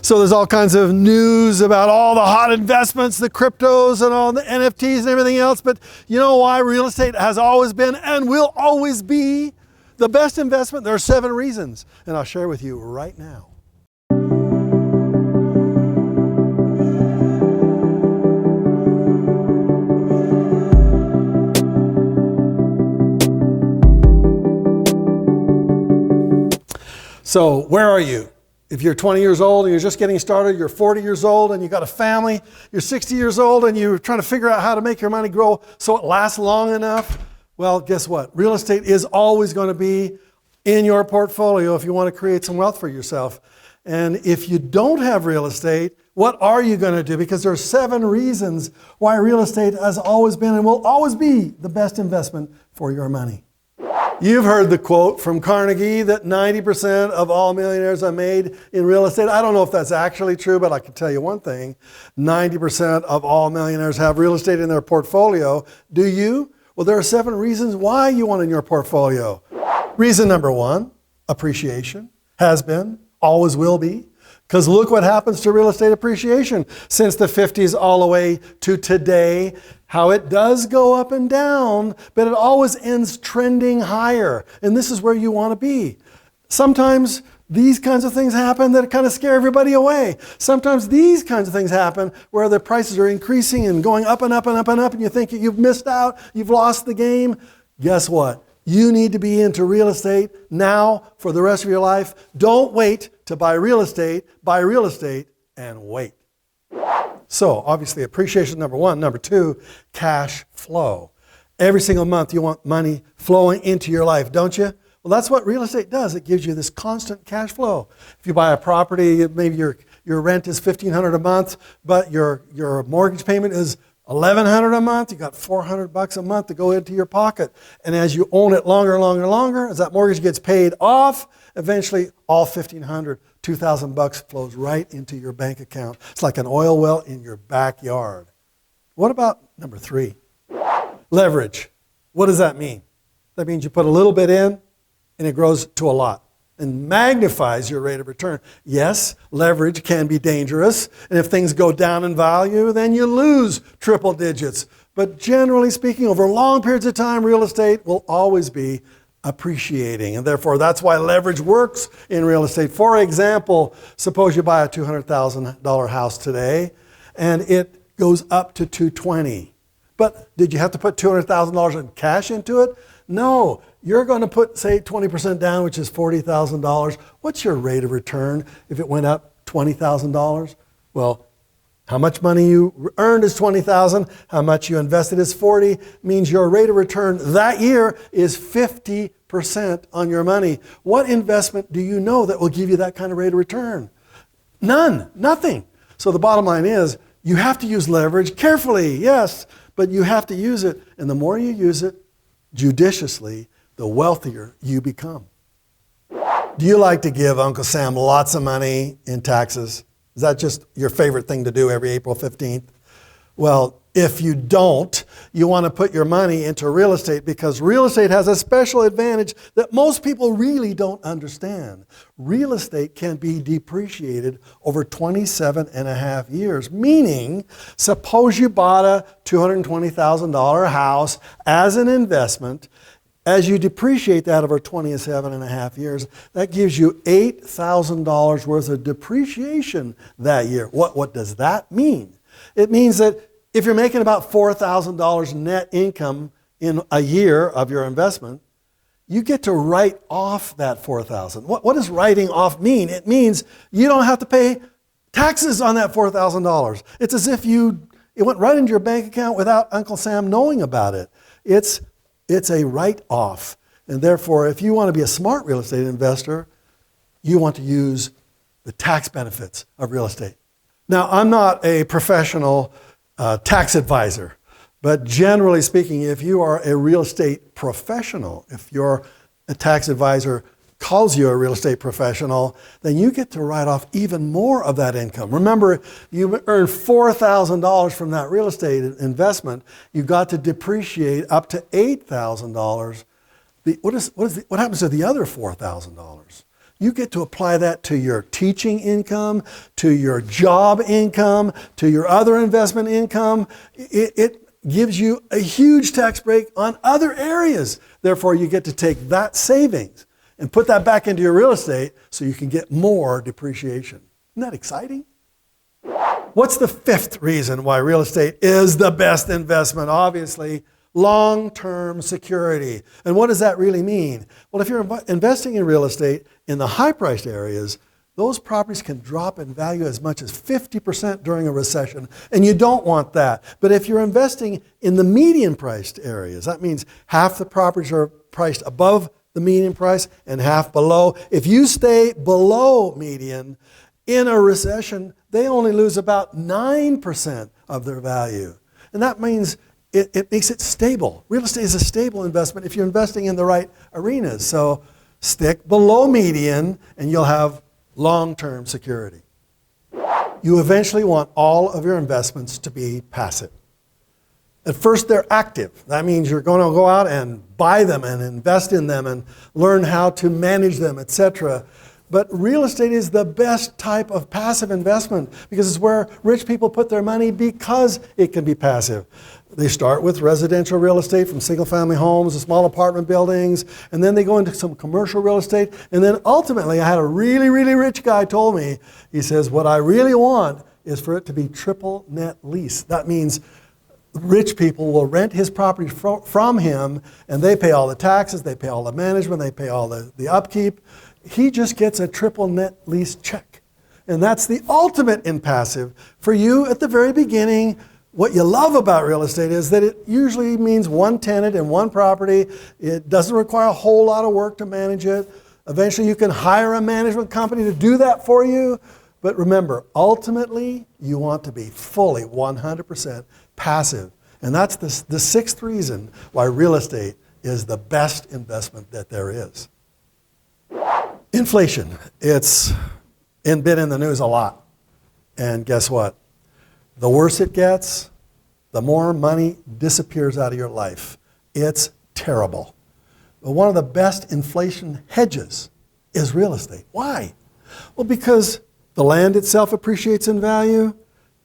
So there's all kinds of news about all the hot investments, the cryptos and all the NFTs and everything else. But you know why real estate has always been and will always be the best investment? There are 7 reasons, and I'll share with you right now. So where are you? If you're 20 years old and you're just getting started, you're 40 years old and you've got a family, you're 60 years old and you're trying to figure out how to make your money grow so it lasts long enough, well, guess what? Real estate is always going to be in your portfolio if you want to create some wealth for yourself. And if you don't have real estate, what are you going to do? Because there are 7 reasons why real estate has always been and will always be the best investment for your money. You've heard the quote from Carnegie that 90% of all millionaires are made in real estate. I don't know if that's actually true, but I can tell you one thing. 90% of all millionaires have real estate in their portfolio. Do you? Well, there are 7 reasons why you want it in your portfolio. Reason number 1, appreciation. Has been, always will be. Because look what happens to real estate appreciation since the 50s all the way to today. How it does go up and down, but it always ends trending higher. And this is where you want to be. Sometimes these kinds of things happen that kind of scare everybody away. Sometimes these kinds of things happen where the prices are increasing and going up and up and up and up, and you think you've missed out, you've lost the game. Guess what? You need to be into real estate now for the rest of your life. Don't wait to buy real estate and wait. So obviously appreciation, number 1. Number 2, cash flow. Every single month you want money flowing into your life, don't you? Well, that's what real estate does. It gives you this constant cash flow. If you buy a property, maybe your rent is $1,500 a month, but your mortgage payment is $1,100 a month, you got $400 a month to go into your pocket. And as you own it longer, as that mortgage gets paid off, eventually all $1,500, $2,000 flows right into your bank account. It's like an oil well in your backyard. What about number 3? Leverage. What does that mean? That means you put a little bit in and it grows to a lot and magnifies your rate of return. Yes, leverage can be dangerous, and if things go down in value, then you lose triple digits. But generally speaking, over long periods of time, real estate will always be appreciating, and therefore that's why leverage works in real estate. For example, suppose you buy a $200,000 house today, and it goes up to $220,000. But did you have to put $200,000 in cash into it? No, you're going to put, say, 20% down, which is $40,000. What's your rate of return if it went up $20,000? Well, how much money you earned is $20,000. How much you invested is $40,000. Means your rate of return that year is 50% on your money. What investment do you know that will give you that kind of rate of return? None, nothing. So the bottom line is you have to use leverage carefully, yes, but you have to use it. And the more you use it judiciously, the wealthier you become. Do you like to give Uncle Sam lots of money in taxes? Is that just your favorite thing to do every April 15th? Well, if you don't, you want to put your money into real estate because real estate has a special advantage that most people really don't understand. Real estate can be depreciated over 27 and a half years, meaning suppose you bought a $220,000 house as an investment. As you depreciate that over 27 and a half years, that gives you $8,000 worth of depreciation that year. What does that mean? It means that if you're making about $4,000 net income in a year of your investment, you get to write off that $4,000. What does writing off mean? It means you don't have to pay taxes on that $4,000. It's as if it went right into your bank account without Uncle Sam knowing about it. It's a write-off. And therefore, if you want to be a smart real estate investor, you want to use the tax benefits of real estate. Now, I'm not a professional tax advisor, but generally speaking, if you are a real estate professional, if you're a tax advisor calls you a real estate professional, then you get to write off even more of that income. Remember, you earned $4,000 from that real estate investment. You got to depreciate up to $8,000. What happens to the other $4,000? You get to apply that to your teaching income, to your job income, to your other investment income. It gives you a huge tax break on other areas. Therefore, you get to take that savings and put that back into your real estate so you can get more depreciation. Isn't that exciting? What's the fifth reason why real estate is the best investment? Obviously, long-term security. And what does that really mean? Well, if you're investing in real estate in the high-priced areas, those properties can drop in value as much as 50% during a recession, and you don't want that. But if you're investing in the median-priced areas, that means half the properties are priced above the median price and half below. If you stay below median in a recession, they only lose about 9% of their value. And that means it makes it stable. Real estate is a stable investment if you're investing in the right arenas. So stick below median and you'll have long-term security. You eventually want all of your investments to be passive. At first, they're active. That means you're going to go out and buy them and invest in them and learn how to manage them, etc. But real estate is the best type of passive investment because it's where rich people put their money because it can be passive. They start with residential real estate from single-family homes to small apartment buildings, and then they go into some commercial real estate. And then ultimately, I had a really, really rich guy told me, he says, what I really want is for it to be triple net lease. That means rich people will rent his property from him, and they pay all the taxes, they pay all the management, they pay all the upkeep. He just gets a triple net lease check. And that's the ultimate in passive. For you at the very beginning, what you love about real estate is that it usually means one tenant and one property. It doesn't require a whole lot of work to manage it. Eventually you can hire a management company to do that for you. But remember, ultimately, you want to be fully 100% passive. And that's the sixth reason why real estate is the best investment that there is. Inflation. It's been in the news a lot. And guess what? The worse it gets, the more money disappears out of your life. It's terrible. But one of the best inflation hedges is real estate. Why? Well, because the land itself appreciates in value.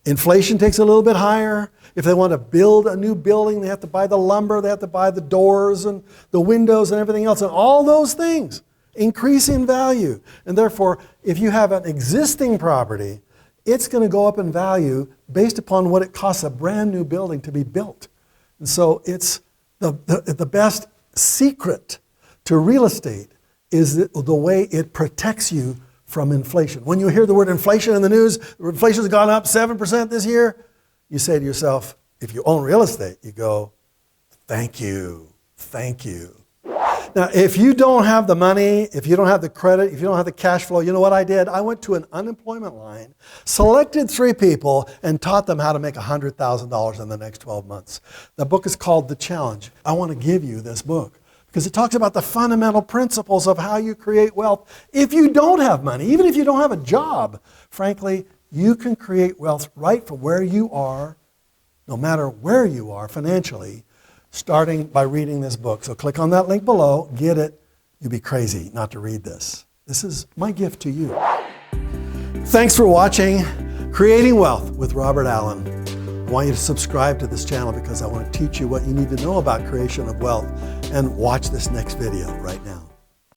Inflation takes a little bit higher. If they want to build a new building, they have to buy the lumber, they have to buy the doors and the windows and everything else. And all those things increase in value. And therefore, if you have an existing property, it's going to go up in value based upon what it costs a brand new building to be built. And so it's the best secret to real estate is the way it protects you from inflation. When you hear the word inflation in the news, inflation's gone up 7% this year, you say to yourself, if you own real estate, you go, thank you, thank you. Now, if you don't have the money, if you don't have the credit, if you don't have the cash flow, you know what I did? I went to an unemployment line, selected 3 people, and taught them how to make $100,000 in the next 12 months. The book is called The Challenge. I want to give you this book because it talks about the fundamental principles of how you create wealth. If you don't have money, even if you don't have a job, frankly, you can create wealth right from where you are, no matter where you are financially, starting by reading this book. So click on that link below, get it. You'd be crazy not to read this. This is my gift to you. Thanks for watching Creating Wealth with Robert Allen. I want you to subscribe to this channel because I want to teach you what you need to know about creation of wealth. And watch this next video right now.